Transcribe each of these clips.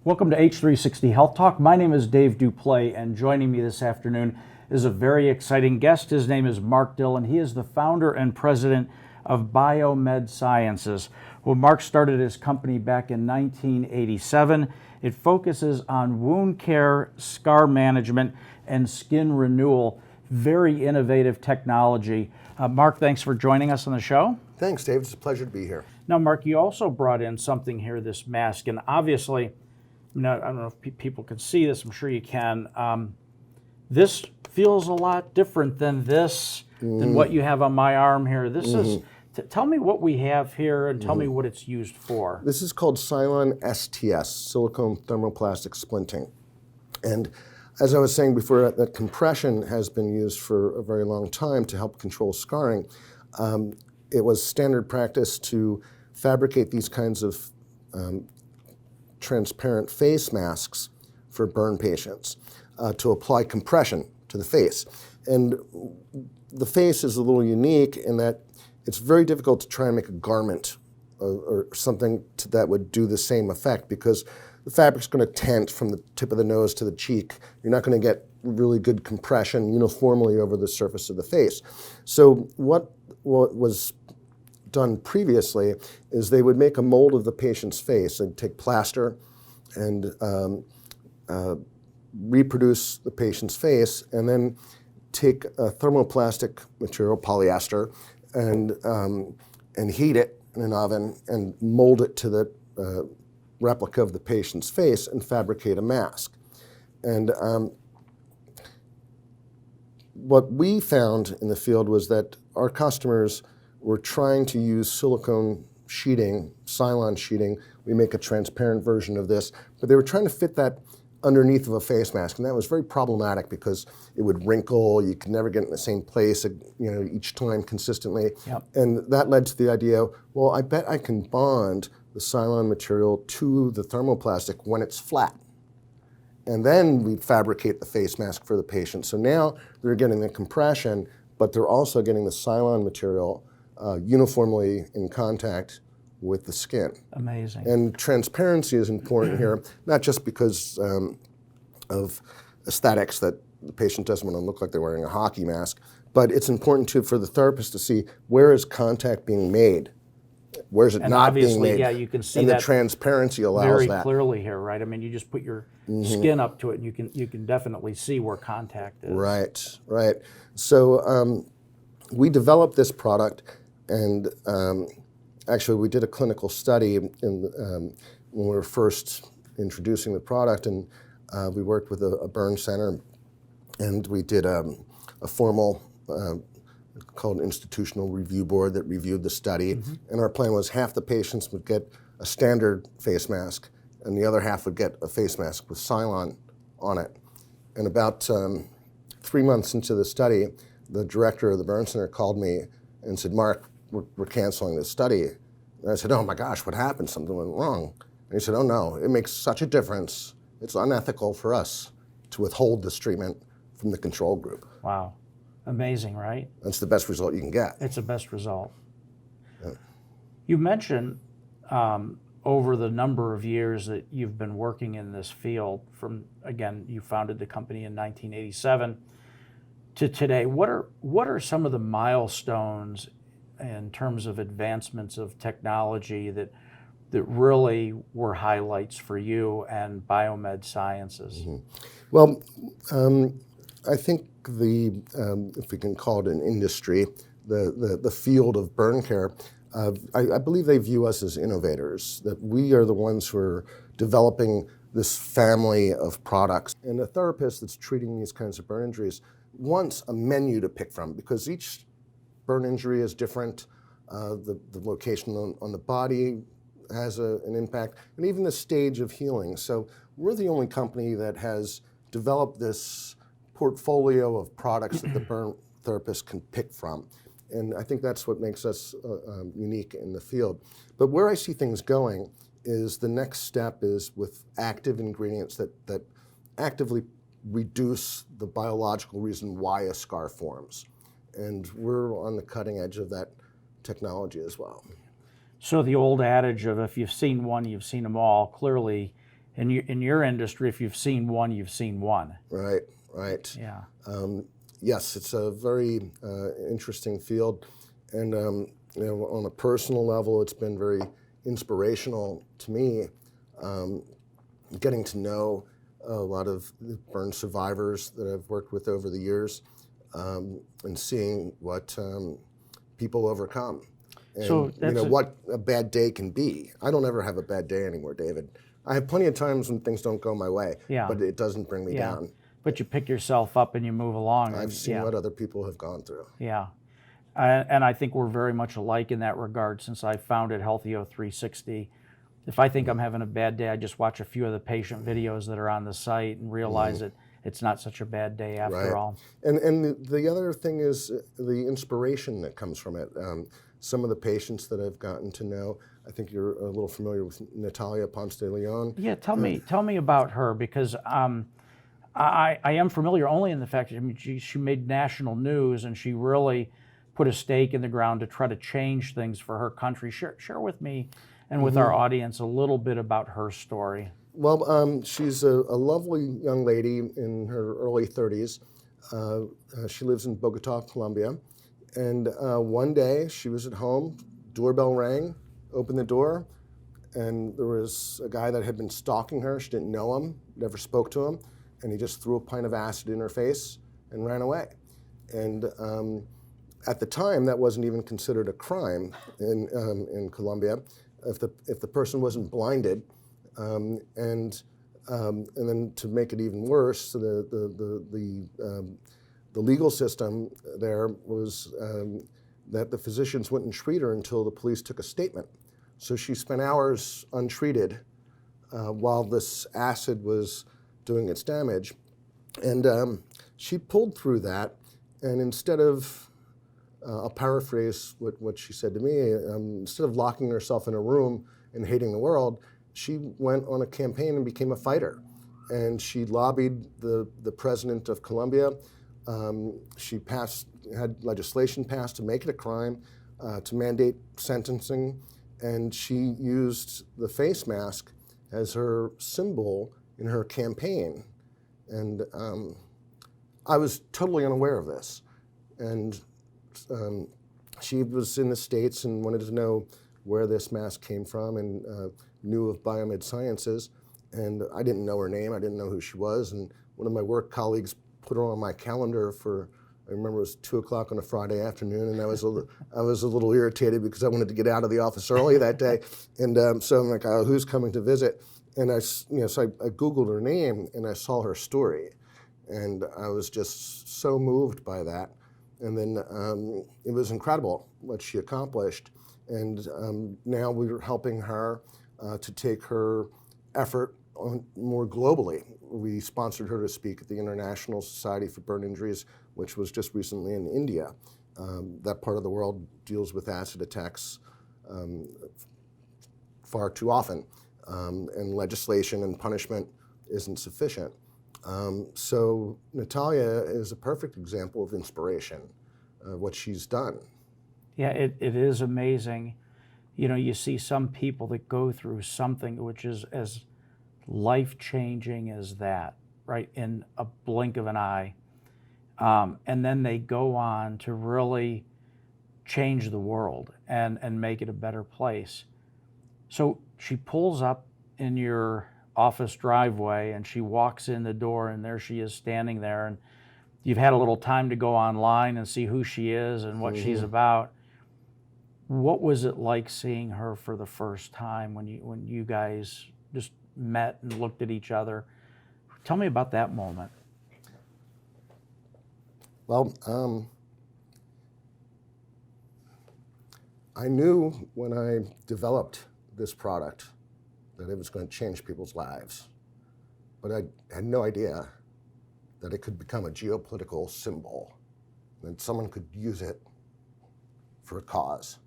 Welcome to H360 Health Talk. My name is Dave Duplay, and joining me this afternoon is a very exciting guest. His name is Mark Dillon. He is the founder and president of Biomed Sciences. Well, Mark started his company back in 1987. It focuses on wound care, scar management, and skin renewal. Very innovative technology. Mark, thanks for joining us on the show. Thanks, Dave. It's a pleasure to be here. Now, Mark, you also brought in something here, this mask, and obviously, I don't know if people can see this. I'm sure you can. This feels a lot different than than what you have on my arm here. This is. Tell me what we have here, and tell me what it's used for. This is called Cylon STS, silicone thermoplastic splinting. And as I was saying before, that compression has been used for a very long time to help control scarring. It was standard practice to fabricate these kinds of transparent face masks for burn patients to apply compression to the face. And the face is a little unique in that it's very difficult to try and make a garment or something that would do the same effect because the fabric's going to tent from the tip of the nose to the cheek. You're not going to get really good compression uniformly over the surface of the face. So what was done previously is they would make a mold of the patient's face and take plaster and reproduce the patient's face and then take a thermoplastic material, polyester, and heat it in an oven and mold it to the replica of the patient's face and fabricate a mask. And what we found in the field was that our customers were trying to use silicone sheeting, Cylon sheeting. We make a transparent version of this, but they were trying to fit that underneath of a face mask, and that was very problematic because it would wrinkle. You could never get it in the same place, each time consistently. Yep. And that led to the idea, well, I bet I can bond the Cylon material to the thermoplastic when it's flat. And then we fabricate the face mask for the patient. So now they're getting the compression, but they're also getting the Cylon material uniformly in contact with the skin. Amazing. And transparency is important here, not just because of aesthetics that the patient doesn't want to look like they're wearing a hockey mask, but it's important too for the therapist to see where is contact being made, where is it not being made. Yeah, you can see and that the transparency allows very that. clearly here, right? I mean, you just put your skin up to it, and you can definitely see where contact is. Right. So we developed this product, and actually, we did a clinical study when we were first introducing the product, and we worked with a burn center, and we did a formal called institutional review board that reviewed the study, and our plan was half the patients would get a standard face mask, and the other half would get a face mask with Cylon on it. And about 3 months into the study, the director of the burn center called me and said, "Mark, we're canceling this study." And I said, "Oh my gosh, what happened? Something went wrong." And he said, "Oh no, it makes such a difference. It's unethical for us to withhold this treatment from the control group." Wow. Amazing, right? That's the best result you can get. It's the best result. Yeah. You mentioned over the number of years that you've been working in this field again, you founded the company in 1987 to today. What are some of the milestones in terms of advancements of technology that really were highlights for you and Biomed Sciences? Well, I think if we can call it an industry, the field of burn care, I believe they view us as innovators, that we are the ones who are developing this family of products. And a therapist that's treating these kinds of burn injuries wants a menu to pick from because each burn injury is different. The location on the body has an impact, and even the stage of healing. So we're the only company that has developed this portfolio of products that the burn therapist can pick from. And I think that's what makes us unique in the field. But where I see things going is the next step is with active ingredients that actively reduce the biological reason why a scar forms. And we're on the cutting edge of that technology as well. So the old adage of if you've seen one, you've seen them all, clearly in your industry, if you've seen one, you've seen one. Right, right. Yeah. Yes, it's a very interesting field, and on a personal level, it's been very inspirational to me, getting to know a lot of the burn survivors that I've worked with over the years, and seeing what people overcome. And So that's what a bad day can be. I don't ever have a bad day anymore, David. I have plenty of times when things don't go my way, Yeah. but it doesn't bring me down. But you pick yourself up and you move along. I've seen what other people have gone through. Yeah. And I think we're very much alike in that regard. Since I founded Healthy h360, if I think I'm having a bad day, I just watch a few of the patient videos that are on the site and realize that it's not such a bad day after all. And the other thing is the inspiration that comes from it. Some of the patients that I've gotten to know, I think you're a little familiar with Natalia Ponce de Leon. Yeah, tell me about her, because I am familiar only in the fact that she made national news, and she really put a stake in the ground to try to change things for her country. Share with me and with our audience a little bit about her story. Well, she's a lovely young lady in her early 30s. She lives in Bogota, Colombia. And one day she was at home, doorbell rang, opened the door, and there was a guy that had been stalking her. She didn't know him, never spoke to him, and he just threw a pint of acid in her face and ran away. And at the time, that wasn't even considered a crime in Colombia if the person wasn't blinded. And then to make it even worse, the legal system there was that the physicians wouldn't treat her until the police took a statement. So she spent hours untreated while this acid was doing its damage. And she pulled through that, and instead of, I'll paraphrase what she said to me, instead of locking herself in a room and hating the world, she went on a campaign and became a fighter. And she lobbied the president of Colombia. She had legislation passed to make it a crime, to mandate sentencing, and she used the face mask as her symbol in her campaign. And I was totally unaware of this. And she was in the States and wanted to know where this mask came from, and knew of Biomed Sciences. And I didn't know her name, I didn't know who she was. And one of my work colleagues put her on my calendar for, I remember it was 2 o'clock on a Friday afternoon, and I was a little irritated because I wanted to get out of the office early that day. And so I'm like, oh, who's coming to visit? And so I Googled her name, and I saw her story. And I was just so moved by that. And then it was incredible what she accomplished. And now we're helping her to take her effort on more globally. We sponsored her to speak at the International Society for Burn Injuries, which was just recently in India. That part of the world deals with acid attacks far too often, and legislation and punishment isn't sufficient. So Natalia is a perfect example of inspiration, what she's done. Yeah, it is amazing. You see some people that go through something which is as life-changing as that, right, in a blink of an eye. And then they go on to really change the world and make it a better place. So she pulls up in your office driveway, and she walks in the door, and there she is standing there, and you've had a little time to go online and see who she is and what she's about. What was it like seeing her for the first time when you guys just met and looked at each other? Tell me about that moment. Well, I knew when I developed this product that it was going to change people's lives, but I had no idea that it could become a geopolitical symbol, that someone could use it for a cause.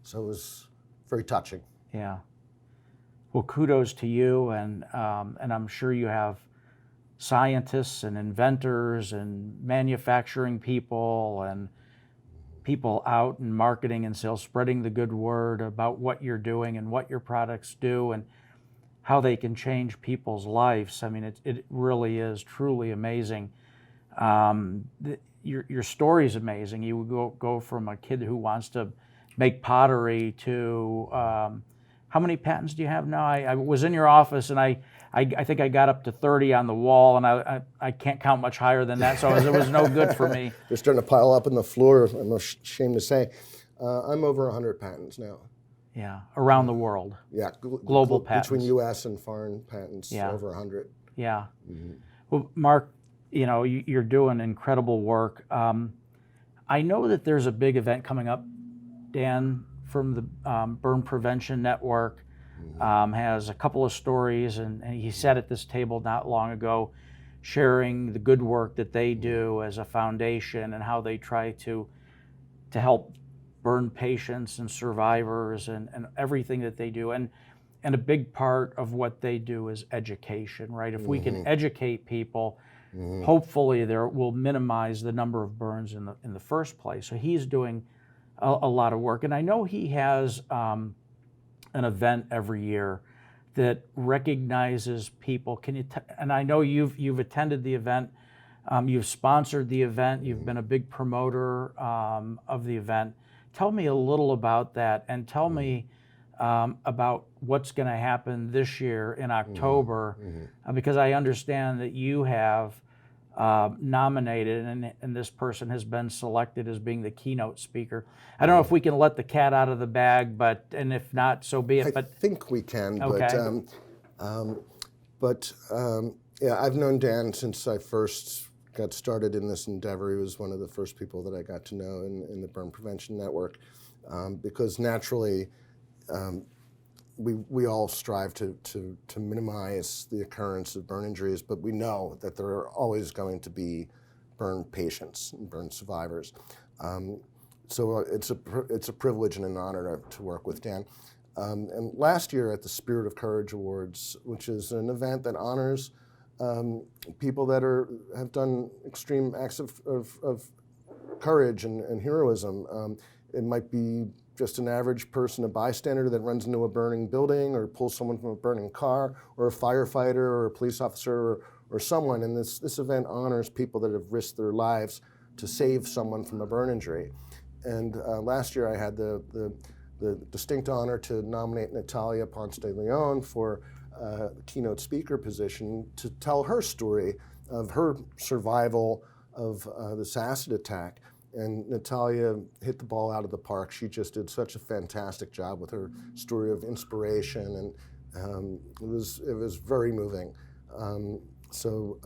So it was very touching. Yeah. Well, kudos to you, and I'm sure you have scientists and inventors and manufacturing people and people out in marketing and sales spreading the good word about what you're doing and what your products do. And how they can change people's lives. I mean, it really is truly amazing. Your story is amazing. You go from a kid who wants to make pottery to how many patents do you have now? I was in your office, and I think I got up to 30 on the wall, and I can't count much higher than that, so it was no good for me. They're starting to pile up on the floor, I'm ashamed to say. I'm over 100 patents now. Yeah, around the world. Yeah, global patents. Between U.S. and foreign patents, Yeah. over 100. Yeah. Well, Mark, you're doing incredible work. I know that there's a big event coming up. Dan from the Burn Prevention Network has a couple of stories, and he sat at this table not long ago sharing the good work that they do as a foundation and how they try to help burn patients and survivors and everything that they do. And a big part of what they do is education, right? If we can educate people, hopefully we'll minimize the number of burns in the first place. So he's doing a lot of work. And I know he has an event every year that recognizes people. Can you? And I know you've attended the event, you've sponsored the event, you've been a big promoter of the event. Tell me a little about that, and tell me about what's going to happen this year in October, because I understand that you have nominated, and this person has been selected as being the keynote speaker. I don't know if we can let the cat out of the bag, and if not, so be it. I think we can, okay. Yeah, I've known Dan since I first got started in this endeavor. He was one of the first people that I got to know in the Burn Prevention Network, because naturally, we all strive to minimize the occurrence of burn injuries, but we know that there are always going to be burn patients and burn survivors. So it's a privilege and an honor to work with Dan. And last year at the Spirit of Courage Awards, which is an event that honors people that have done extreme acts of courage and heroism. It might be just an average person, a bystander that runs into a burning building or pulls someone from a burning car, or a firefighter or a police officer or someone. And this event honors people that have risked their lives to save someone from a burn injury. And last year I had the distinct honor to nominate Natalia Ponce de Leon for keynote speaker position to tell her story of her survival of this acid attack. And Natalia hit the ball out of the park. She just did such a fantastic job with her story of inspiration, and it was very moving. So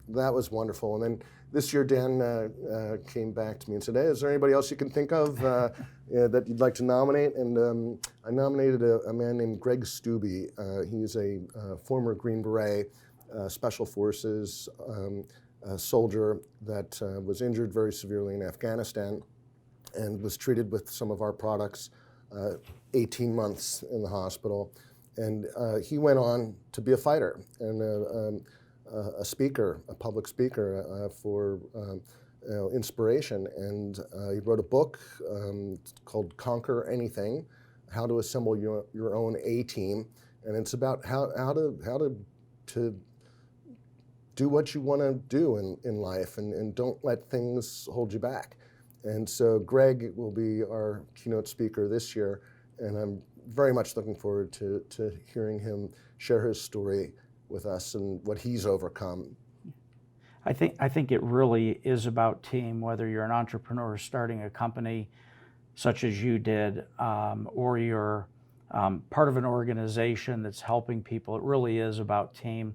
that was wonderful. And then this year, Dan came back to me and said, "Hey, is there anybody else you can think of that you'd like to nominate?" And I nominated a man named Greg Stubbe. He's a former Green Beret, Special Forces soldier that was injured very severely in Afghanistan and was treated with some of our products, 18 months in the hospital. And he went on to be a fighter and a speaker, a public speaker for inspiration. And he wrote a book called Conquer Anything: How to Assemble Your Own A-Team. And it's about how to do what you want to do in life, and don't let things hold you back. And so Greg will be our keynote speaker this year, and I'm very much looking forward to hearing him share his story with us and what he's overcome. I think it really is about team, whether you're an entrepreneur starting a company such as you did, or you're part of an organization that's helping people. It really is about team.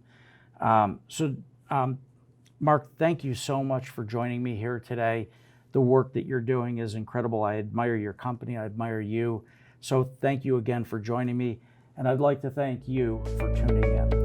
Mark, thank you so much for joining me here today. The work that you're doing is incredible. I admire your company. I admire you. So thank you again for joining me. And I'd like to thank you for tuning in.